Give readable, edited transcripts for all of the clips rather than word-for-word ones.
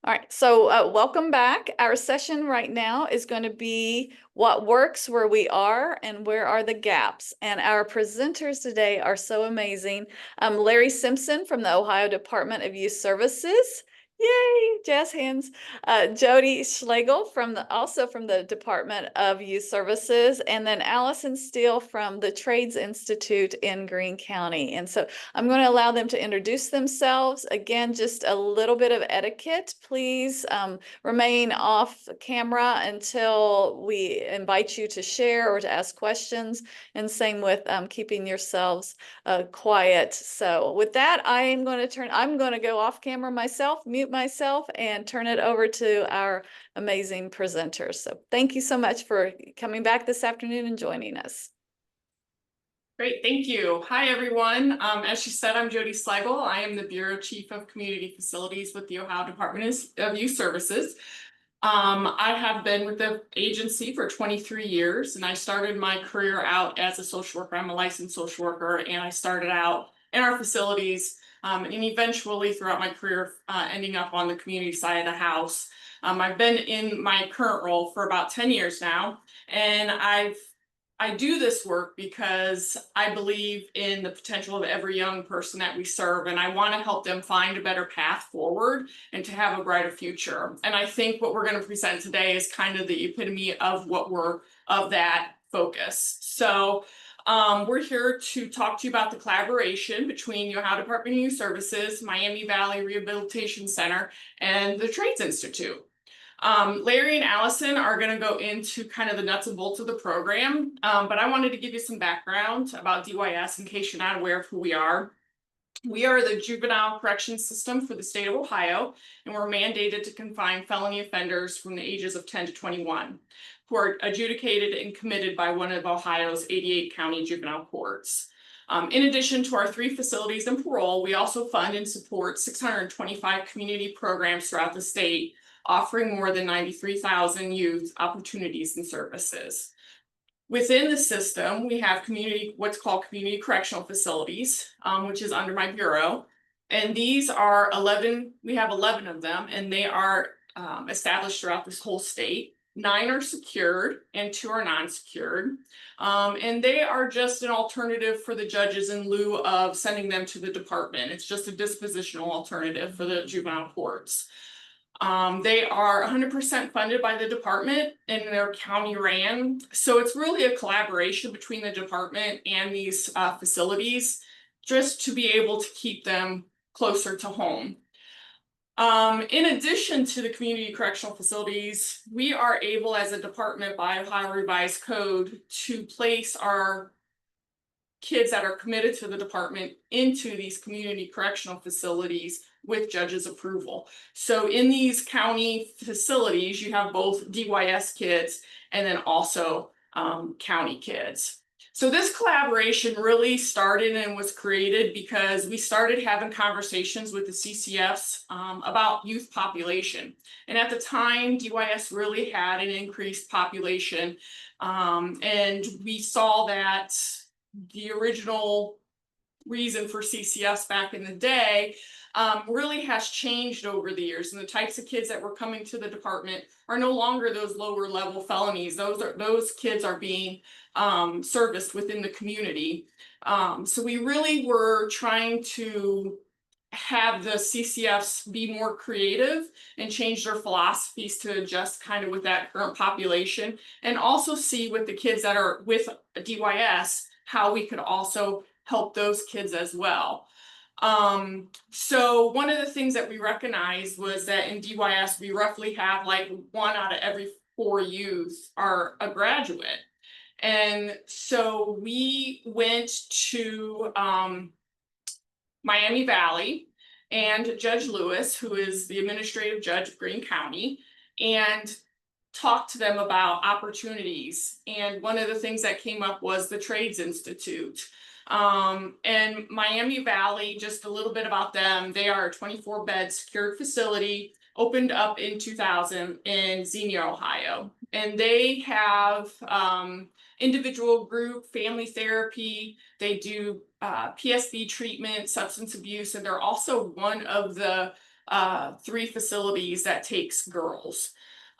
All right, so welcome back. Our session right now is going to be what works where we are and where are the gaps. And our presenters today are so amazing. Larry Simpson from the Ohio Department of Youth Services. Yay, jazz hands. Jody Slagle also from the Department of Youth Services, and then Allison Steele from the Trades Institute in Greene County. And so I'm going to allow them to introduce themselves. Again, just a little bit of etiquette. Please remain off camera until we invite you to share or to ask questions. And same with keeping yourselves quiet. So with that, I'm going to go off camera myself, mute myself, and turn it over to our amazing presenters. So thank you so much for coming back this afternoon and joining us. Great, thank you. Hi, everyone. As she said, I'm Jody Slagle. I am the Bureau Chief of Community Facilities with the Ohio Department of Youth Services. I have been with the agency for 23 years, and I started my career out as a social worker. I'm a licensed social worker, and I started out in our facilities, and eventually throughout my career, ending up on the community side of the house. I've been in my current role for about 10 years now, and I do this work because I believe in the potential of every young person that we serve, and I want to help them find a better path forward and to have a brighter future. And I think what we're going to present today is kind of the epitome of that focus. So we're here to talk to you about the collaboration between Ohio Department of Youth Services, Miami Valley Rehabilitation Center, and the Trades Institute. Larry and Allison are going to go into kind of the nuts and bolts of the program, but I wanted to give you some background about DYS in case you're not aware of who we are. We are the juvenile correction system for the state of Ohio, and we're mandated to confine felony offenders from the ages of 10 to 21, who are adjudicated and committed by one of Ohio's 88 county juvenile courts. In addition to our 3 facilities and parole, we also fund and support 625 community programs throughout the state, offering more than 93,000 youth opportunities and services. Within the system, we have what's called community correctional facilities, which is under my bureau. And these are 11, we have 11 of them, and they are established throughout this whole state. 9 are secured and 2 are non-secured. And they are just an alternative for the judges in lieu of sending them to the department. It's just a dispositional alternative for the juvenile courts. They are 100% funded by the department and they're county ran. So it's really a collaboration between the department and these facilities just to be able to keep them closer to home. In addition to the community correctional facilities, we are able as a department by Ohio Revised Code to place our kids that are committed to the department into these community correctional facilities with judges' approval. So in these county facilities, you have both DYS kids and then also county kids. So this collaboration really started and was created because we started having conversations with the CCFs about youth population. And at the time, DYS really had an increased population. And we saw that the original reason for CCFs back in the day really has changed over the years, and the types of kids that were coming to the department are no longer those lower level felonies. Those kids are being serviced within the community. So we really were trying to have the CCFs be more creative and change their philosophies to adjust kind of with that current population, and also see with the kids that are with DYS how we could also help those kids as well. So one of the things that we recognized was that in DYS, we roughly have like 1 out of every 4 youth are a graduate. And so we went to Miami Valley and Judge Lewis, who is the administrative judge of Greene County, and talked to them about opportunities. And one of the things that came up was the Trades Institute. And Miami Valley, just a little bit about them, they are a 24-bed secured facility, opened up in 2000 in Xenia, Ohio. And they have individual group family therapy. They do PSV treatment, substance abuse, and they're also one of the 3 facilities that takes girls.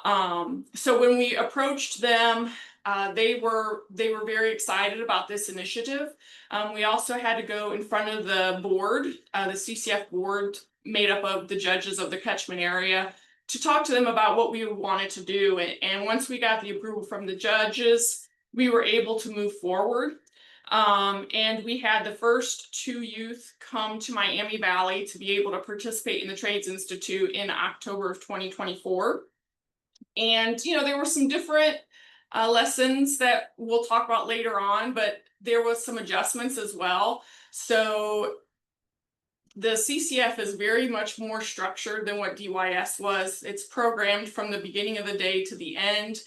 So when we approached them, they were very excited about this initiative. We also had to go in front of the board, the CCF board made up of the judges of the catchment area, to talk to them about what we wanted to do. And once we got the approval from the judges, we were able to move forward. And we had the first 2 youth come to Miami Valley to be able to participate in the Trades Institute in October of 2024. And, you know, there were some different lessons that we'll talk about later on, but there was some adjustments as well. So the CCF is very much more structured than what DYS was. It's programmed from the beginning of the day to the end.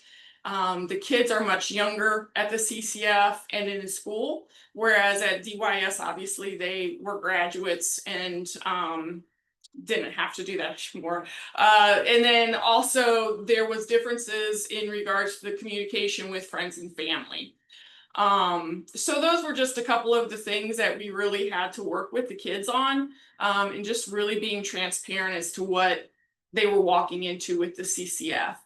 The kids are much younger at the CCF and in school, whereas at DYS, obviously, they were graduates and didn't have to do that anymore. And then also there was differences in regards to the communication with friends and family. So those were just a couple of the things that we really had to work with the kids on, and just really being transparent as to what they were walking into with the CCF.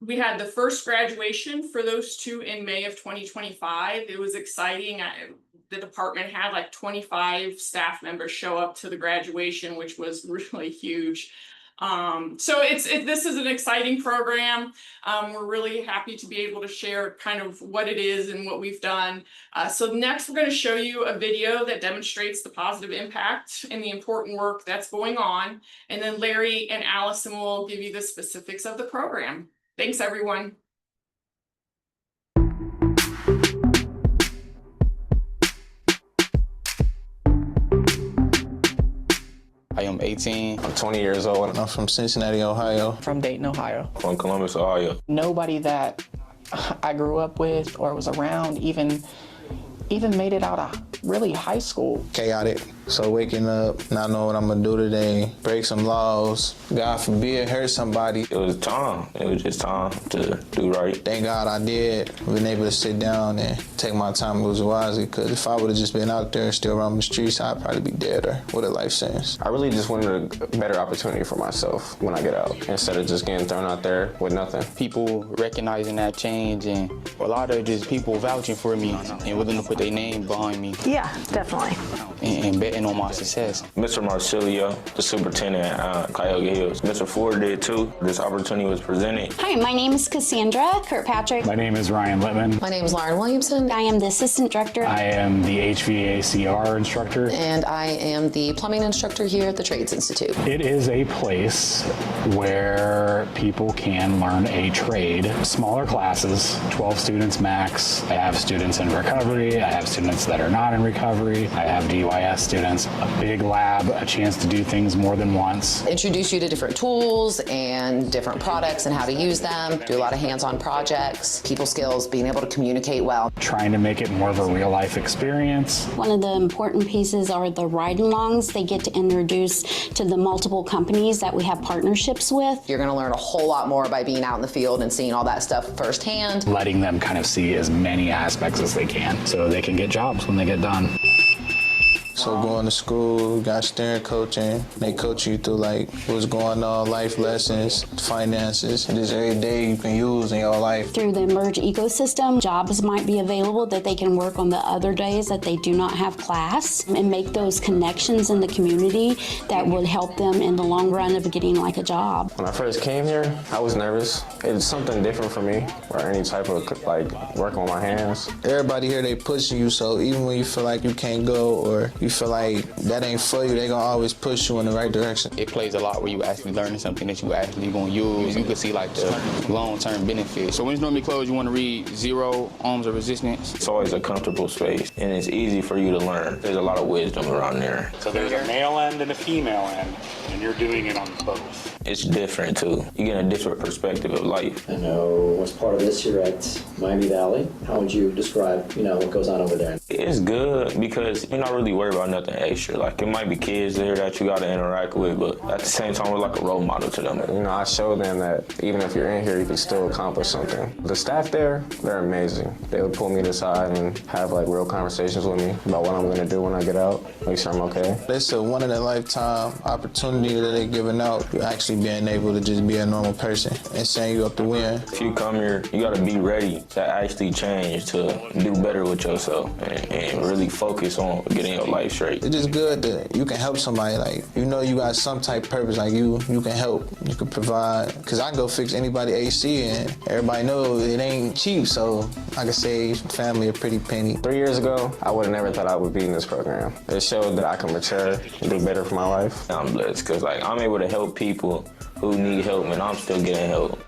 We had the first graduation for those 2 in May of 2025. It was exciting. The department had like 25 staff members show up to the graduation, which was really huge. So this is an exciting program. We're really happy to be able to share kind of what it is and what we've done. So next we're going to show you a video that demonstrates the positive impact and the important work that's going on. And then Larry and Allison will give you the specifics of the program. Thanks, everyone. I am 18. I'm 20 years old. I'm from Cincinnati, Ohio. From Dayton, Ohio. From Columbus, Ohio. Nobody that I grew up with or was around even made it out of really high school. Chaotic. So waking up, not knowing what I'm gonna do today, break some laws, God forbid, hurt somebody. It was time. It was just time to do right. Thank God I did. Been able to sit down and take my time and lose wisely, because if I would have just been out there still roaming the streets, I'd probably be dead or with a life sentence. I really just wanted a better opportunity for myself when I get out, instead of just getting thrown out there with nothing. People recognizing that change, and a lot of just people vouching for me and willing to put their name behind me. Yeah, definitely. And betting on my success. Mr. Marsilio, the superintendent at Cuyahoga Hills. Mr. Ford did too. This opportunity was presented. Hi, my name is Cassandra Kirkpatrick. My name is Ryan Littman. My name is Lauren Williamson. I am the assistant director. I am the HVACR instructor. And I am the plumbing instructor here at the Trades Institute. It is a place where people can learn a trade. Smaller classes, 12 students max. I have students in recovery. I have students that are not in recovery. I have DYS students. A big lab, a chance to do things more than once. Introduce you to different tools and different products and how to use them. Do a lot of hands-on projects, people skills, being able to communicate well. Trying to make it more of a real life experience. One of the important pieces are the ride-alongs. They get to introduce to the multiple companies that we have partnerships with. You're going to learn a whole lot more by being out in the field and seeing all that stuff firsthand. Letting them kind of see as many aspects as they can so they can get jobs when they get done. So going to school, got steering coaching. They coach you through like what's going on, life lessons, finances, and just every day you can use in your life. Through the Emerge ecosystem, jobs might be available that they can work on the other days that they do not have class, and make those connections in the community that would help them in the long run of getting like a job. When I first came here, I was nervous. It's something different for me, or any type of like work on my hands. Everybody here, they pushing you, so even when you feel like you can't go or you feel like that ain't for you, they gonna always push you in the right direction. It plays a lot where you actually learning something that you actually gonna use. You can see like the long-term benefits. So when it's normally closed, you wanna read 0 ohms of resistance. It's always a comfortable space, and it's easy for you to learn. There's a lot of wisdom around there. So there's a male end and a female end, and you're doing it on both. It's different too. You get a different perspective of life. I know what's part of this here at Miami Valley. How would you describe, what goes on over there? It's good because you're not really worried about nothing extra. Like, it might be kids there that you got to interact with, but at the same time, we're like a role model to them. You know, I show them that even if you're in here, you can still accomplish something. The staff there, they're amazing. They would pull me aside and have like real conversations with me about what I'm going to do when I get out, make sure I'm okay. It's a one-in-a-lifetime opportunity that they're giving out. You're actually being able to just be a normal person and setting you up to win. If you come here, you got to be ready to actually change, to do better with yourself and really focus on getting your life straight. It's just good that you can help somebody. Like, you know, you got some type of purpose. Like, you can help, you can provide. Because I can go fix anybody AC, and everybody knows it ain't cheap. So I can save family a pretty penny. 3 years ago, I would have never thought I would be in this program. It showed that I can mature and do better for my life. I'm blessed because, like, I'm able to help people who need help, and I'm still getting help.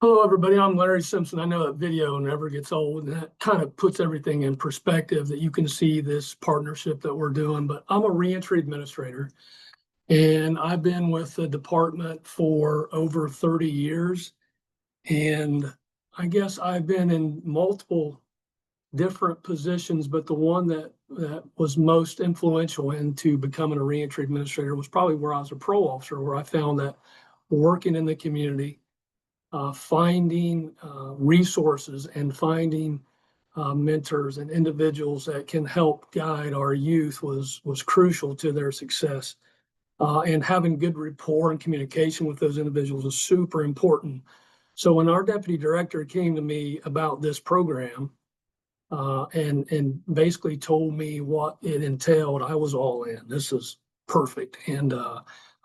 Hello, everybody. I'm Larry Simpson. I know that video never gets old, and that kind of puts everything in perspective that you can see this partnership that we're doing. But I'm a reentry administrator, and I've been with the department for over 30 years. And I guess I've been in multiple different positions, but the one that was most influential into becoming a reentry administrator was probably where I was a parole officer, where I found that working in the community, finding resources and finding mentors and individuals that can help guide our youth was crucial to their success. And having good rapport and communication with those individuals is super important. So when our deputy director came to me about this program and basically told me what it entailed, I was all in. This is perfect. And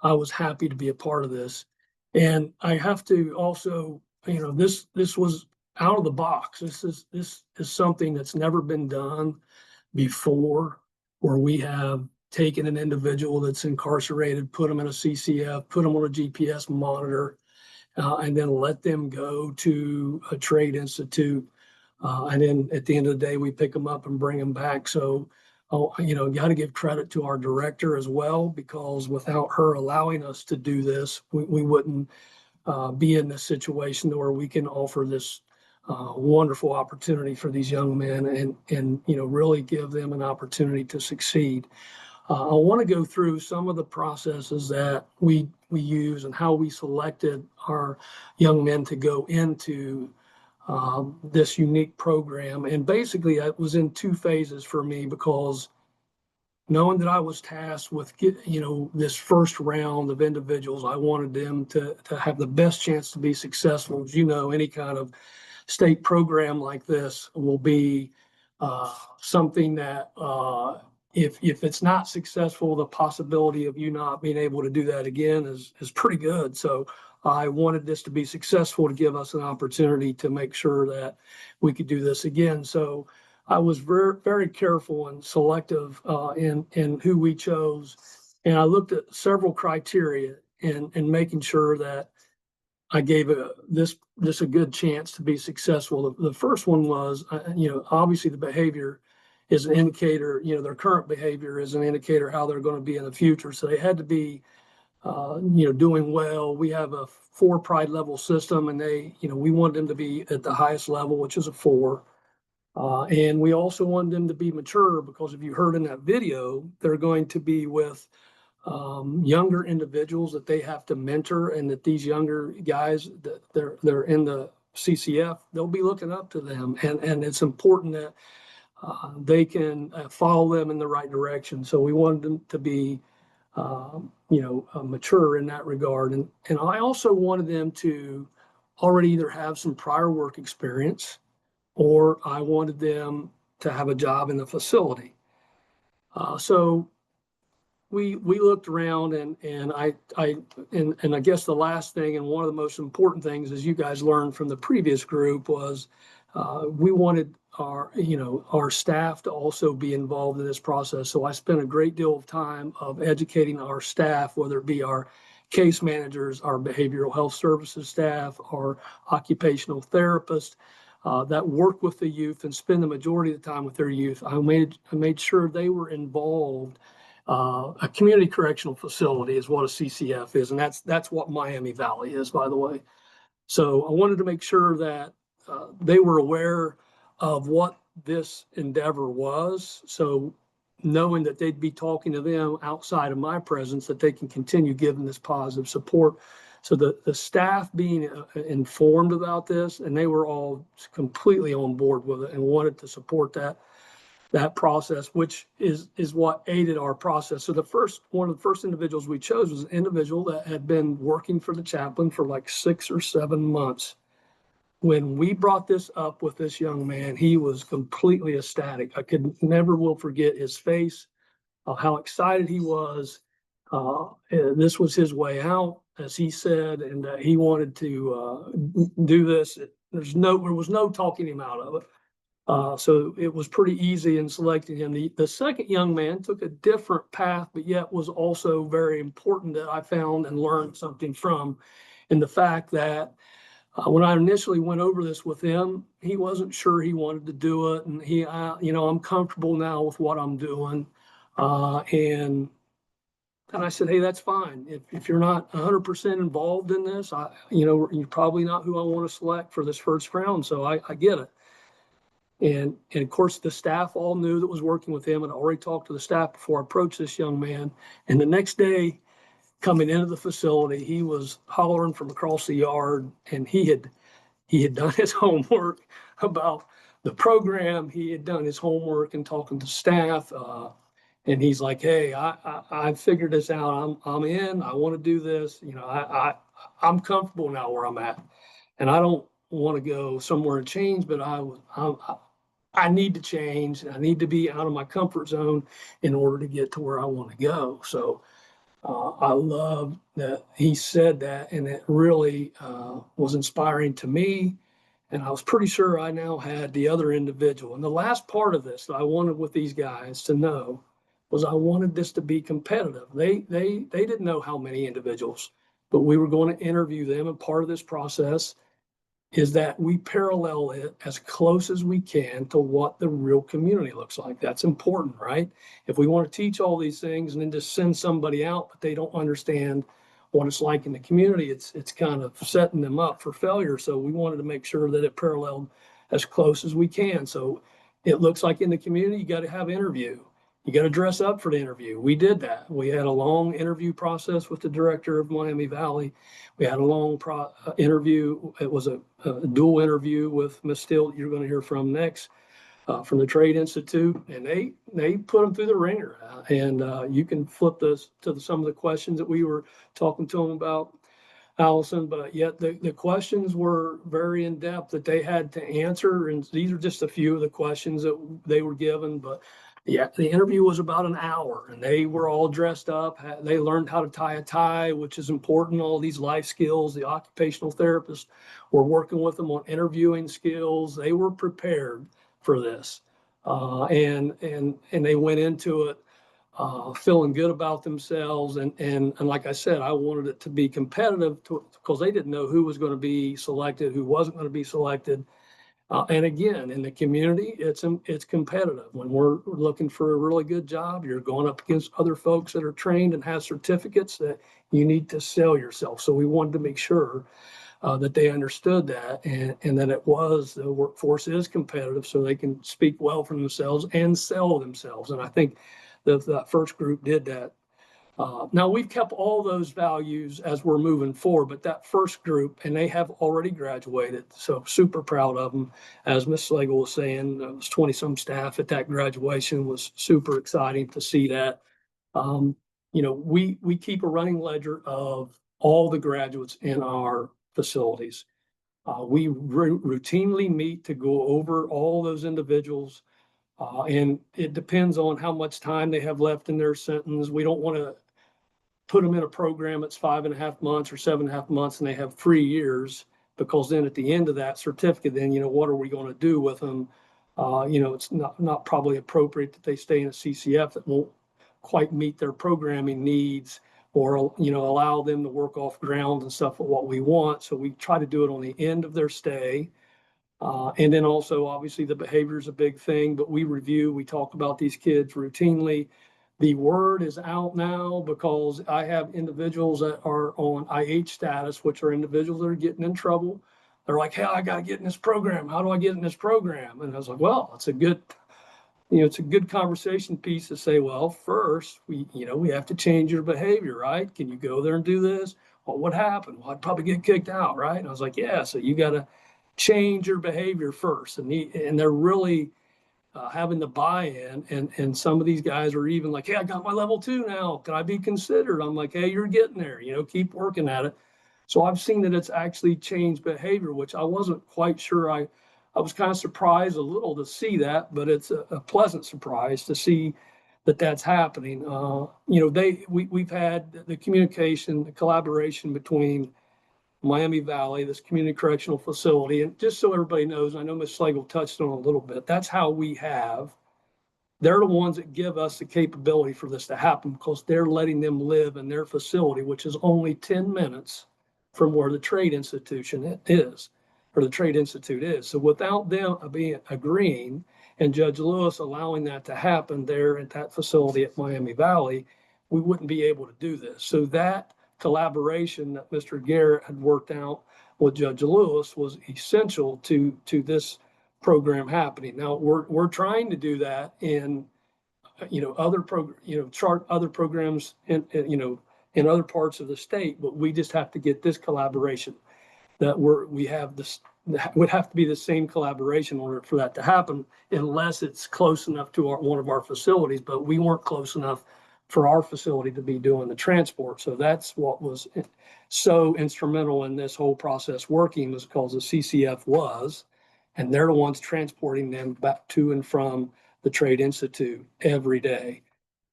I was happy to be a part of this. And I have to also, you know, this was out of the box. This is something that's never been done before, where we have taken an individual that's incarcerated, put them in a CCF, put them on a GPS monitor, and then let them go to a trade institute. And then at the end of the day, we pick them up and bring them back. So, you know, got to give credit to our director as well, because without her allowing us to do this, we wouldn't be in this situation where we can offer this wonderful opportunity for these young men and you know, really give them an opportunity to succeed. I want to go through some of the processes that we use and how we selected our young men to go into this unique program. And basically it was in two phases for me, because knowing that I was tasked with, you know, this first round of individuals, I wanted them to have the best chance to be successful. As you know, any kind of state program like this will be something that if it's not successful, the possibility of you not being able to do that again is pretty good. So I wanted this to be successful to give us an opportunity to make sure that we could do this again. So I was very, very careful and selective in who we chose. And I looked at several criteria and making sure that I gave this a good chance to be successful. The first one was, you know, obviously the behavior is an indicator, you know, their current behavior is an indicator how they're going to be in the future. So they had to be, you know, doing well. We have a 4 pride level system, and they, you know, we want them to be at the highest level, which is a 4. And we also want them to be mature, because if you heard in that video, they're going to be with younger individuals that they have to mentor, and that these younger guys that they're in the CCF, they'll be looking up to them. And it's important that they can follow them in the right direction. So we wanted them to be, you know, mature in that regard. And I also wanted them to already either have some prior work experience, or I wanted them to have a job in the facility. So we looked around, and I guess the last thing, and one of the most important things, as you guys learned from the previous group, was we wanted our staff to also be involved in this process. So I spent a great deal of time of educating our staff, whether it be our case managers, our behavioral health services staff, our occupational therapists that work with the youth and spend the majority of the time with their youth. I made sure they were involved. A community correctional facility is what a CCF is, and that's what Miami Valley is, by the way. So I wanted to make sure that they were aware of what this endeavor was. So knowing that they'd be talking to them outside of my presence, that they can continue giving this positive support. So the staff being informed about this, and they were all completely on board with it and wanted to support that process, which is what aided our process. So one of the first individuals we chose was an individual that had been working for the chaplain for like 6 or 7 months. When we brought this up with this young man, he was completely ecstatic. I will forget his face, how excited he was. This was his way out, as he said, and he wanted to do this. There was no talking him out of it. So it was pretty easy in selecting him. The second young man took a different path, but yet was also very important that I found and learned something from, in the fact that when I initially went over this with him, he wasn't sure he wanted to do it. And I'm comfortable now with what I'm doing. And I said, hey, that's fine. If you're not 100% involved in this, you're probably not who I want to select for this first round. So I get it. And of course, the staff all knew that was working with him, and I already talked to the staff before I approached this young man. And the next day, coming into the facility, he was hollering from across the yard, and he had done his homework about the program. He had done his homework and talking to staff. And he's like, hey, I figured this out. I'm in. I want to do this. I'm comfortable now where I'm at, and I don't want to go somewhere and change, but I need to change. I need to be out of my comfort zone in order to get to where I want to go. So I love that he said that, and it really was inspiring to me. And I was pretty sure I now had the other individual. And the last part of this that I wanted with these guys to know was I wanted this to be competitive. They didn't know how many individuals, but we were going to interview them. And part of this process is that we parallel it as close as we can to what the real community looks like. That's important, right? If we want to teach all these things and then just send somebody out, but they don't understand what it's like in the community, it's kind of setting them up for failure. So we wanted to make sure that it paralleled as close as we can. So it looks like in the community, you got to have an interview. You got to dress up for the interview. We did that. We had a long interview process with the director of Miami Valley. We had a long interview. It was a dual interview with Ms. Steele, you're going to hear from next, from the Trade Institute. And they put them through the ringer. And you can flip this to some of the questions that we were talking to them about, Allison, but yet the questions were very in depth that they had to answer. And these are just a few of the questions that they were given. But yeah, the interview was about an hour, and they were all dressed up. They learned how to tie a tie, which is important. All these life skills, the occupational therapists were working with them on interviewing skills. They were prepared for this. And they went into it feeling good about themselves. And like I said, I wanted it to be competitive because they didn't know who was going to be selected, who wasn't going to be selected. And again, in the community, it's competitive. When we're looking for a really good job, you're going up against other folks that are trained and have certificates that you need to sell yourself. So we wanted to make sure that they understood that and that the workforce is competitive so they can speak well for themselves and sell themselves. And I think that first group did that. Now we've kept all those values as we're moving forward, but that first group, and they have already graduated, so super proud of them. As Ms. Slagle was saying, it was 20-some staff at that graduation. Was super exciting to see that. We keep a running ledger of all the graduates in our facilities. We routinely meet to go over all those individuals, and it depends on how much time they have left in their sentence. We don't want to put them in a program that's 5.5 months or 7.5 months and they have 3 years, because then at the end of that certificate, then, what are we going to do with them It's not probably appropriate that they stay in a CCF that won't quite meet their programming needs, or, allow them to work off ground and stuff with what we want. So we try to do it on the end of their stay. And then also, obviously, the behavior is a big thing, but we talk about these kids routinely. The word is out now because I have individuals that are on IH status, which are individuals that are getting in trouble. They're like, hey, I got to get in this program. How do I get in this program? And I was like, well, it's a good conversation piece to say, well, first we have to change your behavior, right? Can you go there and do this? Well, what happened? Well, I'd probably get kicked out, right? And I was like, yeah, so you got to change your behavior first. And they're really having the buy-in, and some of these guys are even like, hey, I got my level 2 now. Can I be considered? I'm like, hey, you're getting there, keep working at it. So I've seen that it's actually changed behavior, which I wasn't quite sure. I was kind of surprised a little to see that, but it's a pleasant surprise to see that that's happening. We've had the communication, the collaboration between Miami Valley, this community correctional facility. And just so everybody knows, I know Ms. Slagle touched on it a little bit, that's how they're the ones that give us the capability for this to happen, because they're letting them live in their facility, which is only 10 minutes from where the trade institution is, or the trade institute is. So without them agreeing and Judge Lewis allowing that to happen there at that facility at Miami Valley, we wouldn't be able to do this. So that collaboration that Mr. Garrett had worked out with Judge Lewis was essential to this program happening. Now we're trying to do that in chart other programs in other parts of the state, but we just have to get this collaboration that would have to be the same collaboration in order for that to happen, unless it's close enough to one of our facilities. But we weren't close enough for our facility to be doing the transport. So that's what was so instrumental in this whole process working, was because the CCF was, and they're the ones transporting them back to and from the Trade Institute every day.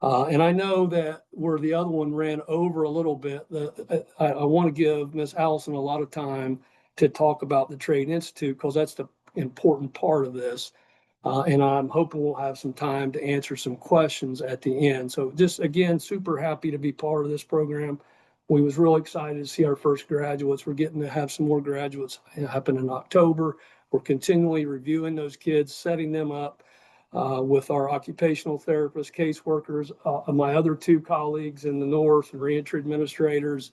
And I know that where the other one ran over a little bit, I want to give Ms. Allison a lot of time to talk about the Trade Institute, because that's the important part of this. And I'm hoping we'll have some time to answer some questions at the end. So just, again, super happy to be part of this program. We was really excited to see our first graduates. We're getting to have some more graduates happen in October. We're continually reviewing those kids, setting them up with our occupational therapists, caseworkers, my other 2 colleagues in the north, and reentry administrators,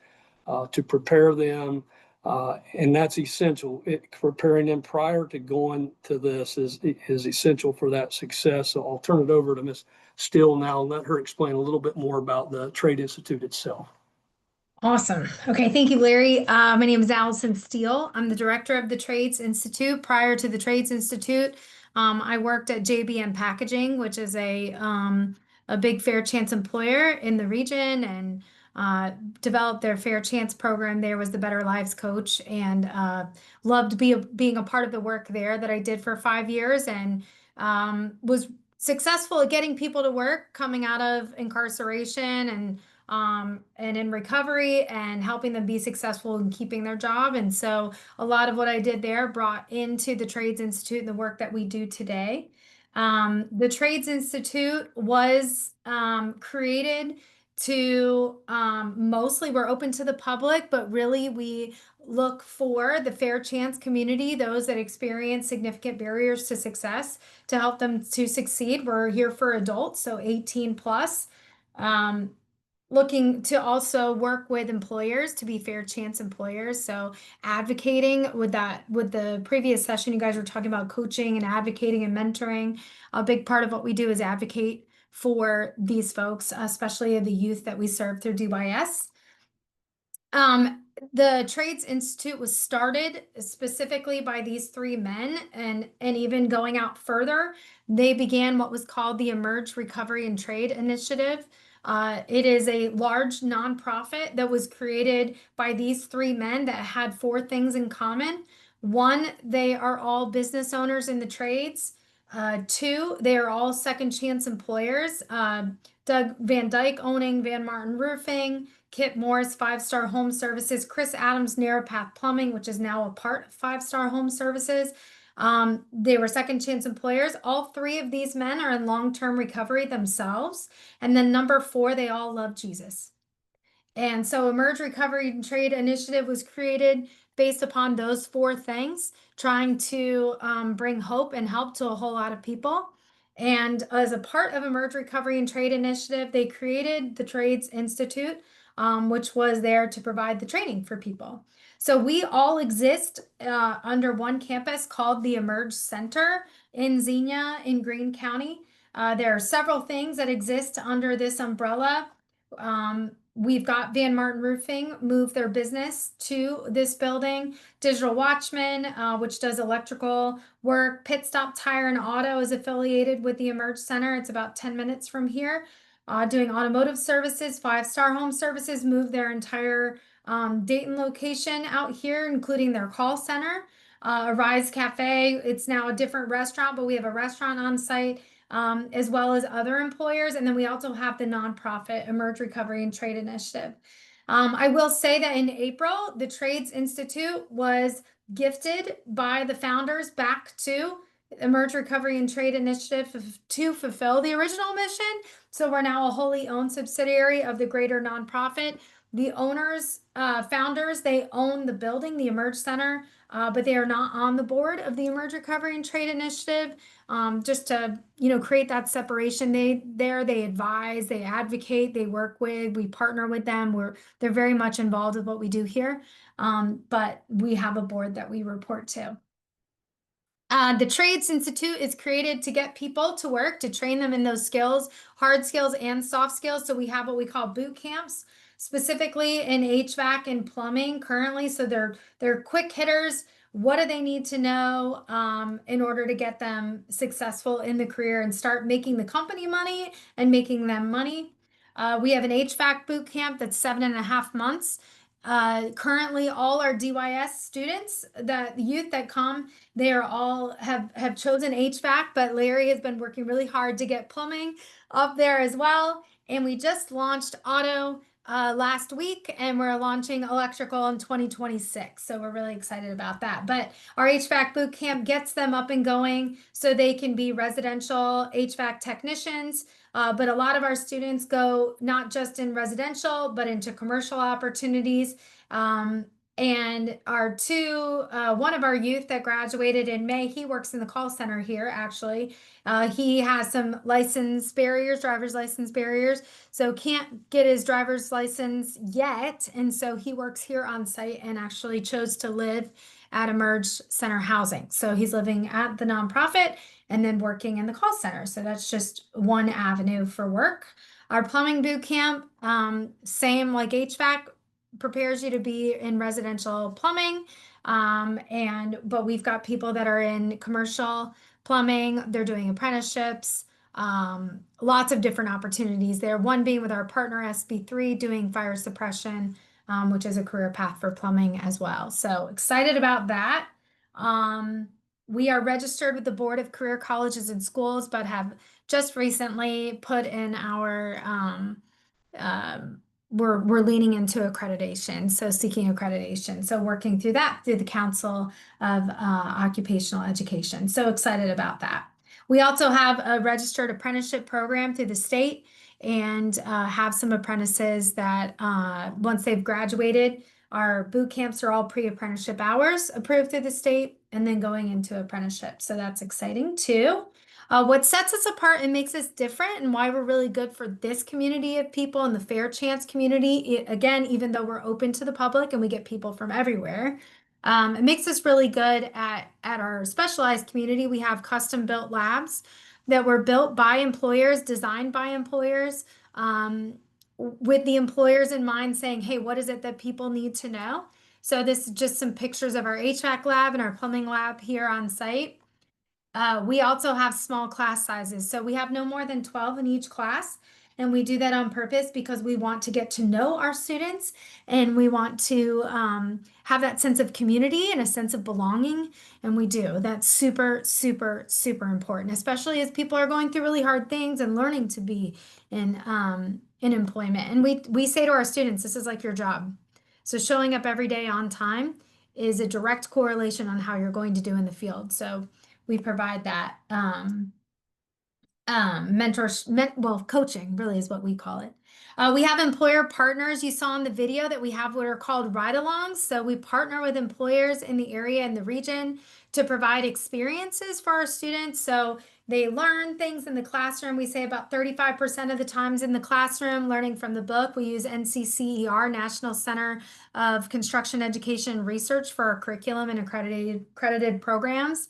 to prepare them. And that's essential. Preparing them prior to going to this is essential for that success. So I'll turn it over to Ms. Steele now and let her explain a little bit more about the Trade Institute itself. Awesome. Okay, thank you, Larry. My name is Allison Steele. I'm the director of the Trades Institute. Prior to the Trades Institute, I worked at JBM Packaging, which is a big fair chance employer in the region, and developed their fair chance program there, was the Better Lives Coach, and loved being a part of the work there that I did for 5 years, and was successful at getting people to work coming out of incarceration and in recovery, and helping them be successful in keeping their job. And so a lot of what I did there brought into the Trades Institute and the work that we do today. The Trades Institute was created to mostly, we're open to the public, but really we look for the fair chance community, those that experience significant barriers to success, to help them to succeed. We're here for adults, so 18 plus. Looking to also work with employers to be fair chance employers. So advocating with the previous session, you guys were talking about coaching and advocating and mentoring. A big part of what we do is advocate for these folks, especially the youth that we serve through DYS. The Trades Institute was started specifically by these 3 men, and even going out further, they began what was called the Emerge Recovery and Trade Initiative. It is a large nonprofit that was created by these 3 men that had 4 things in common. 1, they are all business owners in the trades. 2, they are all second chance employers. Doug Van Dyke owning Van Martin Roofing, Kip Morris, 5 Star Home Services, Chris Adams, Narrow Path Plumbing, which is now a part of 5 Star Home Services, They were second chance employers. All 3 of these men are in long-term recovery themselves. And then number 4, they all love Jesus. And so Emerge Recovery and Trade Initiative was created based upon those 4 things, trying to bring hope and help to a whole lot of people. And as a part of Emerge Recovery and Trade Initiative, they created the Trades Institute, which was there to provide the training for people. So we all exist under one campus called the Emerge Center in Xenia in Greene County. There are several things that exist under this umbrella. We've got Van Martin Roofing move their business to this building. Digital Watchman, which does electrical work. Pit Stop Tire and Auto is affiliated with the Emerge Center. It's about 10 minutes from here. Doing automotive services. 5 Star Home Services moved their entire Dayton location out here, including their call center. Arise Cafe, it's now a different restaurant, but we have a restaurant on site. As well as other employers. And then we also have the nonprofit Emerge Recovery and Trade Initiative. I will say that in April, the Trades Institute was gifted by the founders back to Emerge Recovery and Trade Initiative to fulfill the original mission. So we're now a wholly owned subsidiary of the greater nonprofit. The owners, founders, they own the building, the Emerge Center, but they are not on the board of the Emerge Recovery and Trade Initiative. Just to, create that separation. They advise, they advocate, they work with, we partner with them. They're very much involved with what we do here. But we have a board that we report to. The Trades Institute is created to get people to work, to train them in those skills, hard skills and soft skills. So we have what we call boot camps, specifically in HVAC and plumbing currently. So they're quick hitters. What do they need to know in order to get them successful in the career and start making the company money and making them money? We have an HVAC boot camp that's 7.5 months. Currently, all our DYS students, the youth that come, they are all have chosen HVAC, but Larry has been working really hard to get plumbing up there as well. And we just launched auto last week, and we're launching electrical in 2026. So we're really excited about that. But our HVAC boot camp gets them up and going so they can be residential HVAC technicians. But a lot of our students go not just in residential, but into commercial opportunities. And one of our youth that graduated in May, he works in the call center here, actually. He has some driver's license barriers, so can't get his driver's license yet. And so he works here on site and actually chose to live at Emerge Center Housing. So he's living at the nonprofit and then working in the call center. So that's just one avenue for work. Our plumbing boot camp, same like HVAC, prepares you to be in residential plumbing. But we've got people that are in commercial plumbing. They're doing apprenticeships, lots of different opportunities there. One being with our partner SB3 doing fire suppression, which is a career path for plumbing as well. So excited about that. We are registered with the Board of Career Colleges and Schools, but have just recently put in our, we're leaning into accreditation, so seeking accreditation. So working through that through the Council of Occupational Education. So excited about that. We also have a registered apprenticeship program through the state and have some apprentices that once they've graduated, our boot camps are all pre-apprenticeship hours approved through the state and then going into apprenticeship. So that's exciting too. What sets us apart and makes us different and why we're really good for this community of people and the Fair Chance community, again, even though we're open to the public and we get people from everywhere, it makes us really good at our specialized community. We have custom built labs that were built by employers, designed by employers, with the employers in mind saying, hey, what is it that people need to know? So this is just some pictures of our HVAC lab and our plumbing lab here on site. We also have small class sizes. So we have no more than 12 in each class. And we do that on purpose because we want to get to know our students and we want to have that sense of community and a sense of belonging. And we do. That's super, super, super important, especially as people are going through really hard things and learning to be in employment. And we say to our students, this is like your job. So showing up every day on time is a direct correlation on how you're going to do in the field. So we provide that coaching really is what we call it. We have employer partners. You saw in the video that we have what are called ride-alongs. So we partner with employers in the area and the region to provide experiences for our students. So they learn things in the classroom. We say about 35% of the times in the classroom, learning from the book. We use NCCER, National Center of Construction Education and Research, for our curriculum and accredited programs.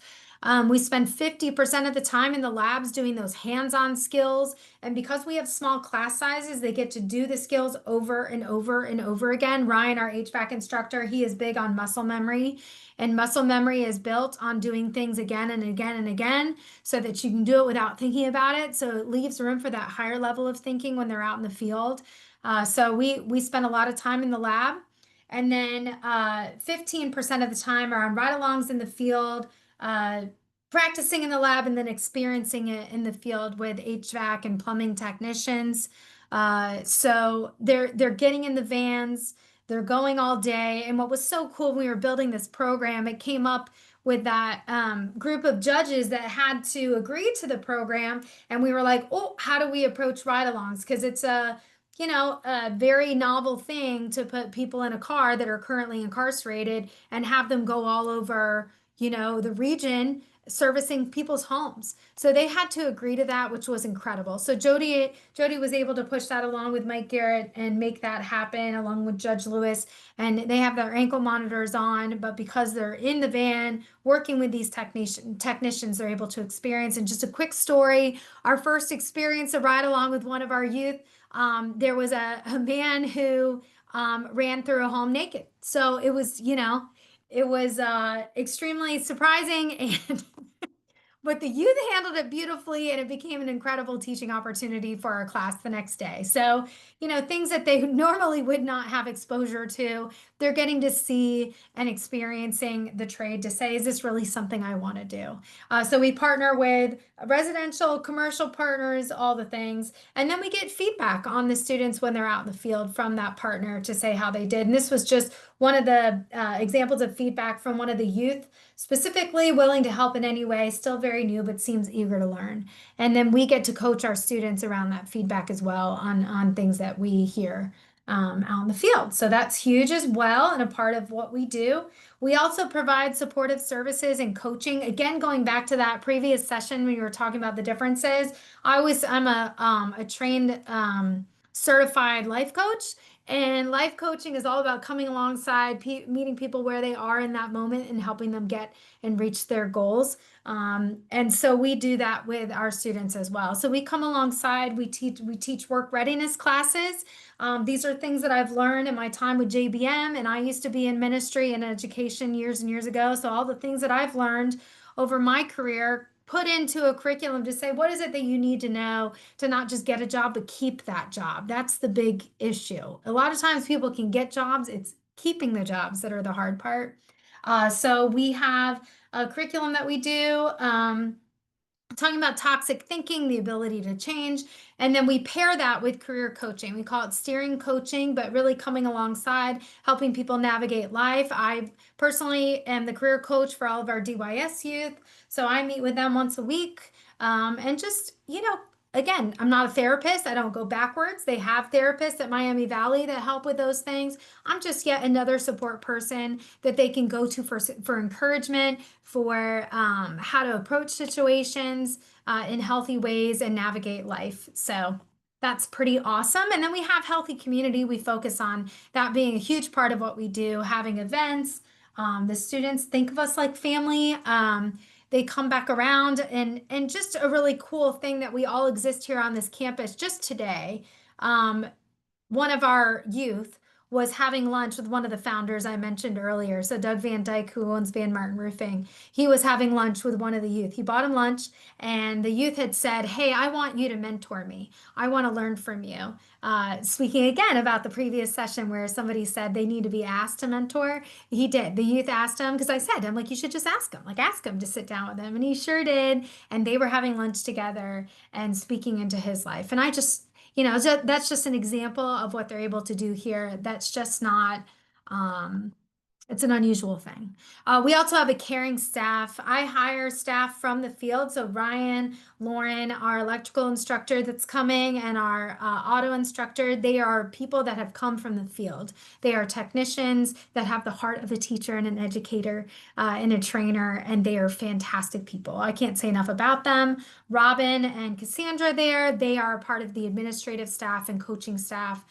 We spend 50% of the time in the labs doing those hands-on skills. And because we have small class sizes, they get to do the skills over and over and over again. Ryan, our HVAC instructor, he is big on muscle memory. And muscle memory is built on doing things again and again and again so that you can do it without thinking about it. So it leaves room for that higher level of thinking when they're out in the field. So we spend a lot of time in the lab. And then 15% of the time are on ride-alongs in the field, practicing in the lab, and then experiencing it in the field with HVAC and plumbing technicians. So they're getting in the vans, they're going all day. And what was so cool when we were building this program, it came up with that group of judges that had to agree to the program. And we were like, oh, how do we approach ride-alongs? Because it's a very novel thing to put people in a car that are currently incarcerated and have them go all over, the region servicing people's homes. So they had to agree to that, which was incredible. So Jody was able to push that along with Mike Garrett and make that happen along with Judge Lewis. And they have their ankle monitors on, but because they're in the van working with these technicians, they're able to experience. And just a quick story, our first experience, a ride along with one of our youth, there was a man who ran through a home naked. So it was, it was extremely surprising, and but the youth handled it beautifully, and it became an incredible teaching opportunity for our class the next day. So, things that they normally would not have exposure to, they're getting to see and experiencing the trade to say, is this really something I want to do? So we partner with residential, commercial partners, all the things. And then we get feedback on the students when they're out in the field from that partner to say how they did. And this was just one of the examples of feedback from one of the youth, specifically willing to help in any way, still very new, but seems eager to learn. And then we get to coach our students around that feedback as well on things that we hear out in the field. So that's huge as well, and a part of what we do. We also provide supportive services and coaching. Again, going back to that previous session when you were talking about the differences, I'm a trained certified life coach. And life coaching is all about coming alongside, meeting people where they are in that moment and helping them get and reach their goals. And so we do that with our students as well. So we come alongside, we teach work readiness classes. These are things that I've learned in my time with JBM, and I used to be in ministry and education years and years ago. So all the things that I've learned over my career, put into a curriculum to say, what is it that you need to know to not just get a job, but keep that job? That's the big issue. A lot of times people can get jobs. It's keeping the jobs that are the hard part. So we have a curriculum that we do, talking about toxic thinking, the ability to change. And then we pair that with career coaching. We call it steering coaching, but really coming alongside, helping people navigate life. I personally am the career coach for all of our DYS youth. So I meet with them once a week. And just, again, I'm not a therapist. I don't go backwards. They have therapists at Miami Valley that help with those things. I'm just yet another support person that they can go to for encouragement, for how to approach situations in healthy ways and navigate life. So that's pretty awesome. And then we have healthy community. We focus on that being a huge part of what we do, having events. The students think of us like family. They come back around, and just a really cool thing that we all exist here on this campus. Just today, one of our youth was having lunch with one of the founders I mentioned earlier. So Doug Van Dyke, who owns Van Martin Roofing, he was having lunch with one of the youth. He bought him lunch, and the youth had said, hey, I want you to mentor me. I want to learn from you. Speaking again about the previous session where somebody said they need to be asked to mentor, he did. The youth asked him, because I said, I'm like, you should just ask him to sit down with him. And he sure did. And they were having lunch together and speaking into his life. And I just, that's just an example of what they're able to do here. That's just not, It's an unusual thing. We also have a caring staff. I hire staff from the field. So Ryan, Lauren, our electrical instructor that's coming, and our auto instructor, they are people that have come from the field. They are technicians that have the heart of a teacher and an educator and a trainer, and they are fantastic people. I can't say enough about them. Robin and Cassandra there, they are part of the administrative staff and coaching staff.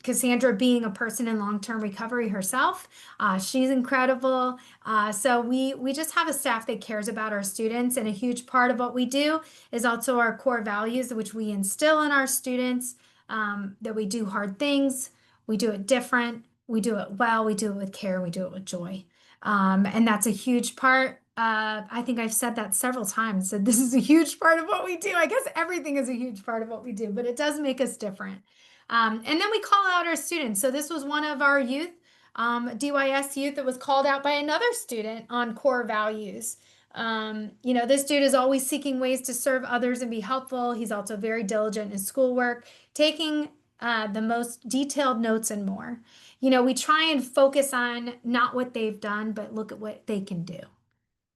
Cassandra being a person in long-term recovery herself, she's incredible. So we just have a staff that cares about our students, and a huge part of what we do is also our core values, which we instill in our students, that we do hard things, we do it different, we do it well, we do it with care, we do it with joy. And that's a huge part. I think I've said that several times, that this is a huge part of what we do. I guess everything is a huge part of what we do, but it does make us different. And then we call out our students. So this was one of our youth, DYS youth, that was called out by another student on core values. This dude is always seeking ways to serve others and be helpful. He's also very diligent in his schoolwork, taking the most detailed notes and more. We try and focus on not what they've done, but look at what they can do.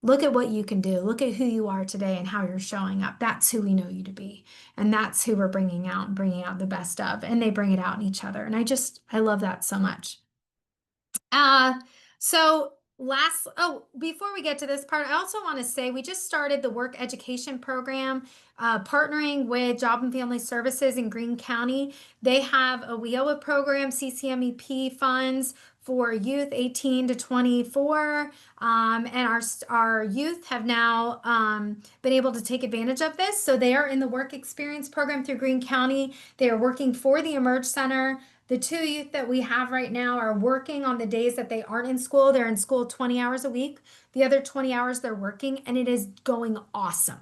Look at what you can do. Look at who you are today and how you're showing up. That's who we know you to be. And that's who we're bringing out the best of. And they bring it out in each other. And I love that so much. Before we get to this part, I also want to say we just started the work education program, partnering with Job and Family Services in Greene County. They have a WIOA program, CCMEP funds for youth 18 to 24. And our youth have now been able to take advantage of this. So they are in the work experience program through Greene County. They are working for the Emerge Center. The 2 youth that we have right now are working on the days that they aren't in school. They're in school 20 hours a week. The other 20 hours they're working, and it is going awesome.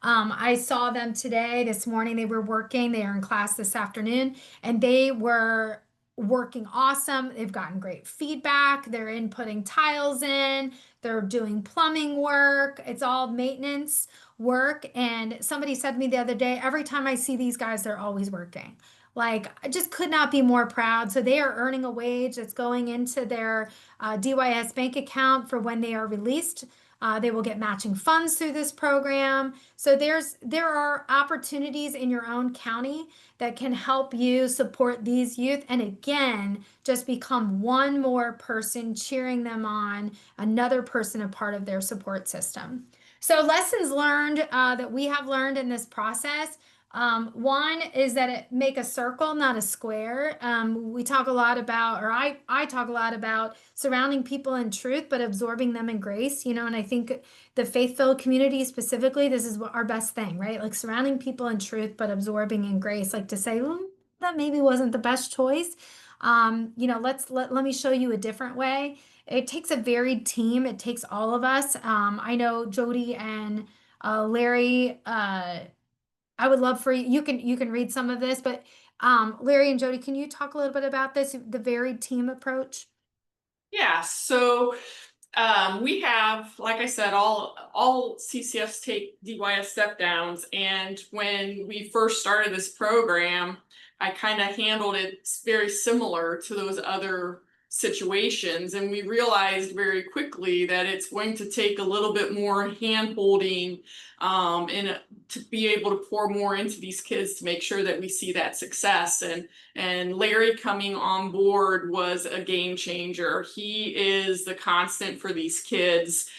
I saw them this morning. They were working. They are in class this afternoon, and they were working awesome. They've gotten great feedback. They're inputting tiles in. They're doing plumbing work. It's all maintenance work. And somebody said to me the other day, every time I see these guys, they're always working. Like, I just could not be more proud. So they are earning a wage that's going into their DYS bank account for when they are released. They will get matching funds through this program. So there are opportunities in your own county that can help you support these youth. And again, just become one more person cheering them on, another person a part of their support system. So lessons learned that we have learned in this process. One is that make a circle, not a square. We talk a lot about, or I talk a lot about surrounding people in truth, but absorbing them in grace, and I think the faith-filled community specifically, this is our best thing, right? Like surrounding people in truth, but absorbing in grace, like to say, that maybe wasn't the best choice. Let me show you a different way. It takes a varied team. It takes all of us. I know Jody and Larry, I would love for you can read some of this, but Larry and Jody, can you talk a little bit about this, the varied team approach? Yeah, so we have, like I said, all CCFs take DYS step downs, and when we first started this program, I kind of handled it very similar to those other situations, and we realized very quickly that it's going to take a little bit more hand holding and to be able to pour more into these kids to make sure that we see that success. And Larry coming on board was a game changer. He is the constant for these kids.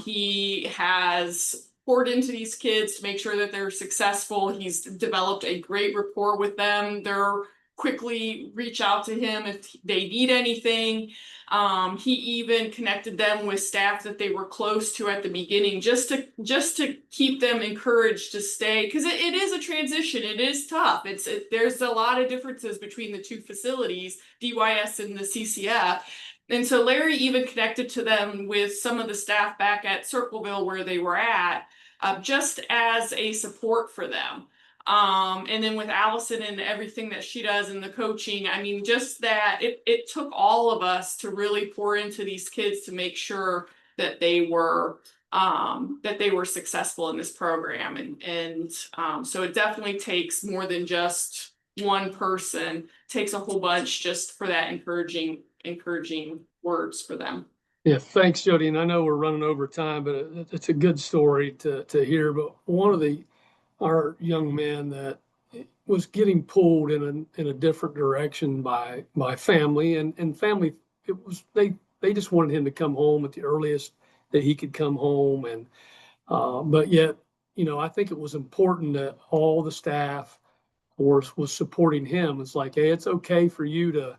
He has poured into these kids to make sure that they're successful. He's developed a great rapport with them. They're quickly reach out to him if they need anything. He even connected them with staff that they were close to at the beginning, just to keep them encouraged to stay, because it is a transition. It is tough. There's a lot of differences between the two facilities, DYS and the CCF. And so Larry even connected to them with some of the staff back at Circleville where they were at, just as a support for them. And then with Allison and everything that she does and the coaching, I mean, just that it took all of us to really pour into these kids to make sure that they were successful in this program. And so it definitely takes more than just one person. It takes a whole bunch just for that encouraging encouraging words for them. Yeah, thanks, Jody. And I know we're running over time, but it's a good story to hear. But one of our young men that was getting pulled in a different direction by family and family, they just wanted him to come home at the earliest that he could come home. And but yet, I think it was important that all the staff was supporting him. It's like, hey, it's okay for you to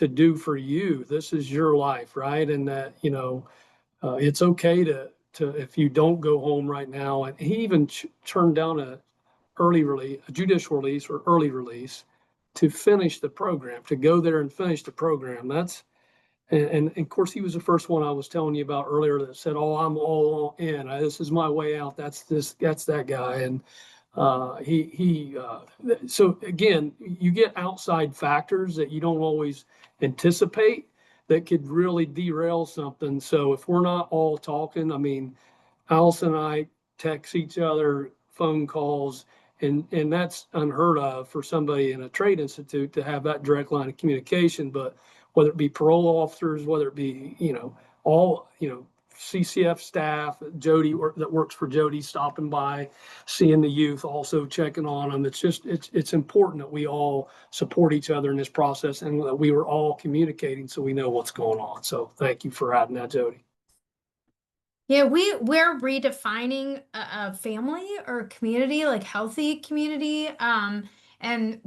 do for you. This is your life, right? And that, it's okay to if you don't go home right now. And he even turned down a judicial release or early release to finish the program, to go there and finish the program. And of course, he was the first one I was telling you about earlier that said, "Oh, I'm all in. This is my way out." That's that guy. And so again, you get outside factors that you don't always anticipate that could really derail something. So if we're not all talking, I mean, Allison and I text each other, phone calls, and that's unheard of for somebody in a trade institute to have that direct line of communication. But whether it be parole officers, whether it be, all, CCF staff, Jody that works for Jody, stopping by, seeing the youth, also checking on them. It's important that we all support each other in this process and that we were all communicating so we know what's going on. So thank you for adding that, Jody. Yeah, we're redefining a family or a community, like healthy community. And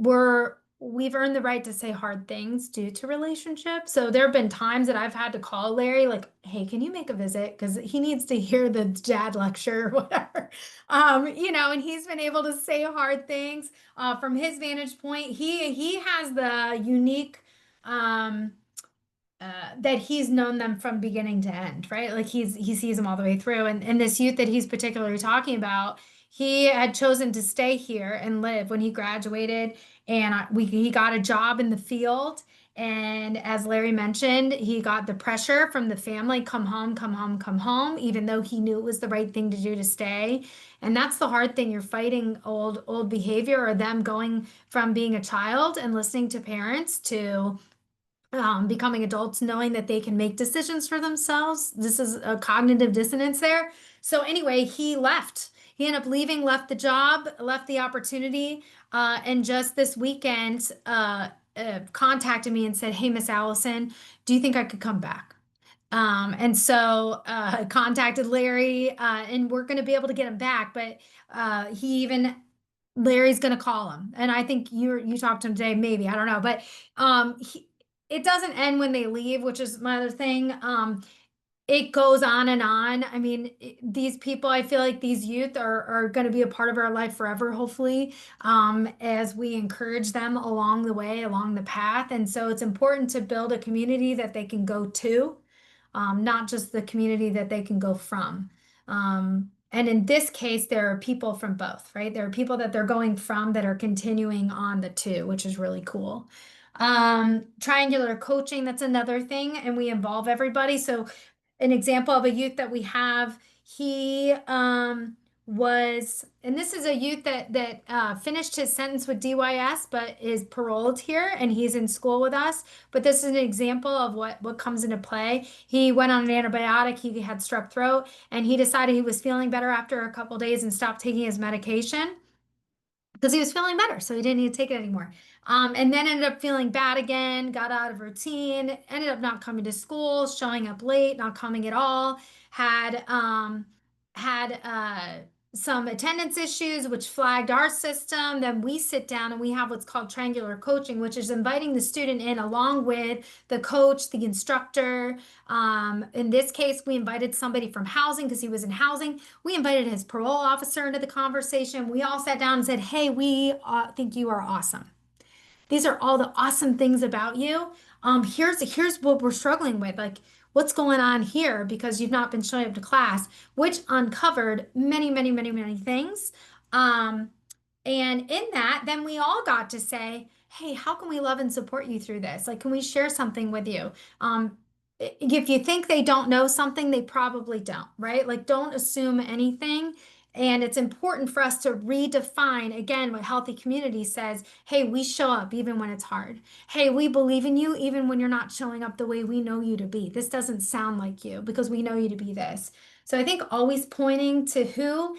we've earned the right to say hard things due to relationships. So there have been times that I've had to call Larry, like, hey, can you make a visit? Because he needs to hear the dad lecture or whatever. And he's been able to say hard things from his vantage point. He has the unique that he's known them from beginning to end, right? Like he sees them all the way through. And this youth that he's particularly talking about, he had chosen to stay here and live when he graduated, and he got a job in the field. And as Larry mentioned, he got the pressure from the family, come home, come home, come home, even though he knew it was the right thing to do to stay. And that's the hard thing. You're fighting old behavior, or them going from being a child and listening to parents to becoming adults, knowing that they can make decisions for themselves. This is a cognitive dissonance there. So anyway, he left. He ended up leaving, left the job, left the opportunity, and just this weekend contacted me and said, "Hey, Miss Allison, do you think I could come back?" And so I contacted Larry, and we're going to be able to get him back. But Larry's going to call him, and I think you talked to him today, maybe, I don't know, but it doesn't end when they leave, which is my other thing. It goes on and on. I mean, these people, I feel like these youth are going to be a part of our life forever, hopefully, as we encourage them along the way, along the path. And so it's important to build a community that they can go to, not just the community that they can go from. And in this case, there are people from both, right? There are people that they're going from that are continuing on the two, which is really cool. Triangular coaching, that's another thing, and we involve everybody. So an example of a youth that we have, he and this is a youth that finished his sentence with DYS but is paroled here, and he's in school with us. But this is an example of what comes into play. He went on an antibiotic, he had strep throat, and he decided he was feeling better after a couple days and stopped taking his medication because he was feeling better, so he didn't need to take it anymore. And then ended up feeling bad again, got out of routine, ended up not coming to school, showing up late, not coming at all, had some attendance issues, which flagged our system. Then we sit down and we have what's called triangular coaching, which is inviting the student in along with the coach, the instructor. In this case, we invited somebody from housing because he was in housing. We invited his parole officer into the conversation. We all sat down and said, "Hey, we think you are awesome. These are all the awesome things about you. Here's what we're struggling with. Like, what's going on here because you've not been showing up to class," which uncovered many, many, many, many things. And in that, then we all got to say, "Hey, how can we love and support you through this? Like, can we share something with you?" If you think they don't know something, they probably don't, right? Like, don't assume anything. And it's important for us to redefine, again, what Healthy Community says. Hey, we show up even when it's hard. Hey, we believe in you even when you're not showing up the way we know you to be. This doesn't sound like you because we know you to be this. So I think always pointing to who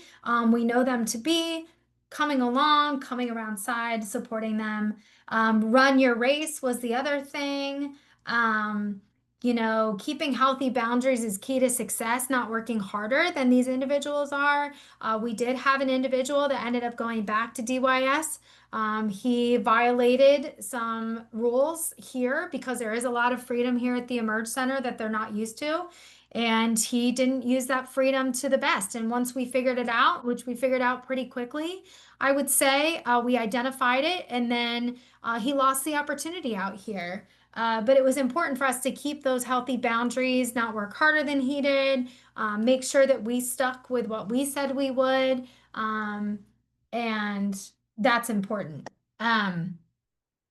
we know them to be, coming along, coming around side, supporting them. Run your race was the other thing. Keeping healthy boundaries is key to success, not working harder than these individuals are. We did have an individual that ended up going back to DYS. He violated some rules here because there is a lot of freedom here at the Emerge Center that they're not used to. And he didn't use that freedom to the best. And once we figured it out, which we figured out pretty quickly, I would say we identified it, and then he lost the opportunity out here. But it was important for us to keep those healthy boundaries, not work harder than he did, make sure that we stuck with what we said we would. And that's important.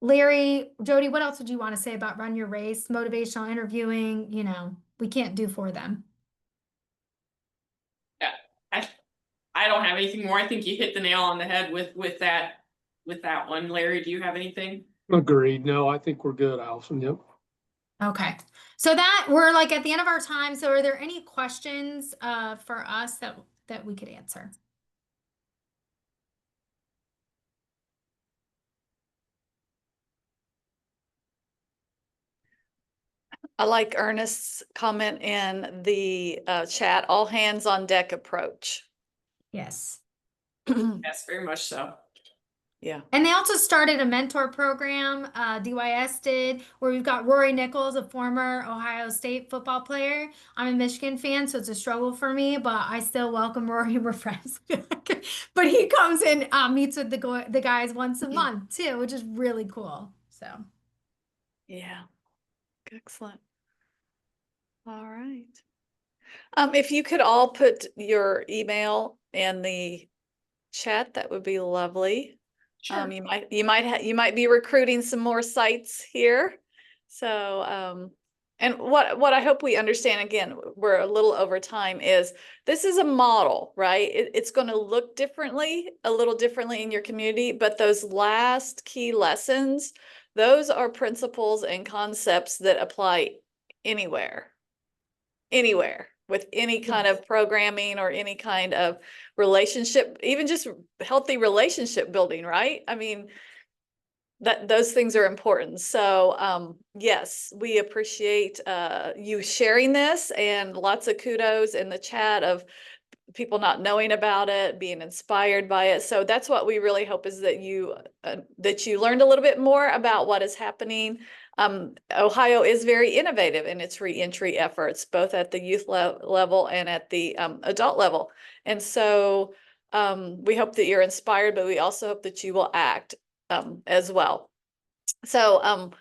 Larry, Jody, what else would you want to say about Run Your Race, motivational interviewing? We can't do for them. Yeah, I don't have anything more. I think you hit the nail on the head with that one. Larry, do you have anything? Agreed. No, I think we're good, Allison. Yep. Okay. So that we're like at the end of our time. So are there any questions for us that we could answer? I like Ernest's comment in the chat, all hands on deck approach. Yes. Yes, very much so. Yeah. And they also started a mentor program, DYS did, where we've got Rory Nichols, a former Ohio State football player. I'm a Michigan fan, so it's a struggle for me, but I still welcome Rory. We're friends. But he comes in, meets with the guys once a month too, which is really cool. So. Yeah. Excellent. All right. If you could all put your email in the chat, that would be lovely. Sure. You might be recruiting some more sites here. So, and what I hope we understand, again, we're a little over time, is this is a model, right? It's going to look a little differently in your community, but those last key lessons, those are principles and concepts that apply anywhere with any kind of programming or any kind of relationship, even just healthy relationship building, right? I mean, those things are important. So yes, we appreciate you sharing this, and lots of kudos in the chat of people not knowing about it, being inspired by it. So that's what we really hope, is that you learned a little bit more about what is happening. Ohio is very innovative in its reentry efforts, both at the youth level and at the adult level. And so we hope that you're inspired, but we also hope that you will act as well. So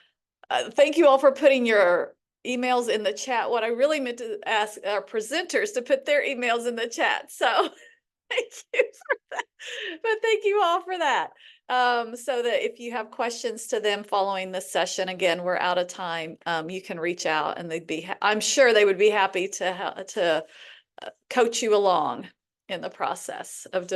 thank you all for putting your emails in the chat. What I really meant to ask our presenters to put their emails in the chat. So thank you for that. But thank you all for that. So that if you have questions to them following this session, again, we're out of time. You can reach out, and I'm sure they would be happy to coach you along in the process of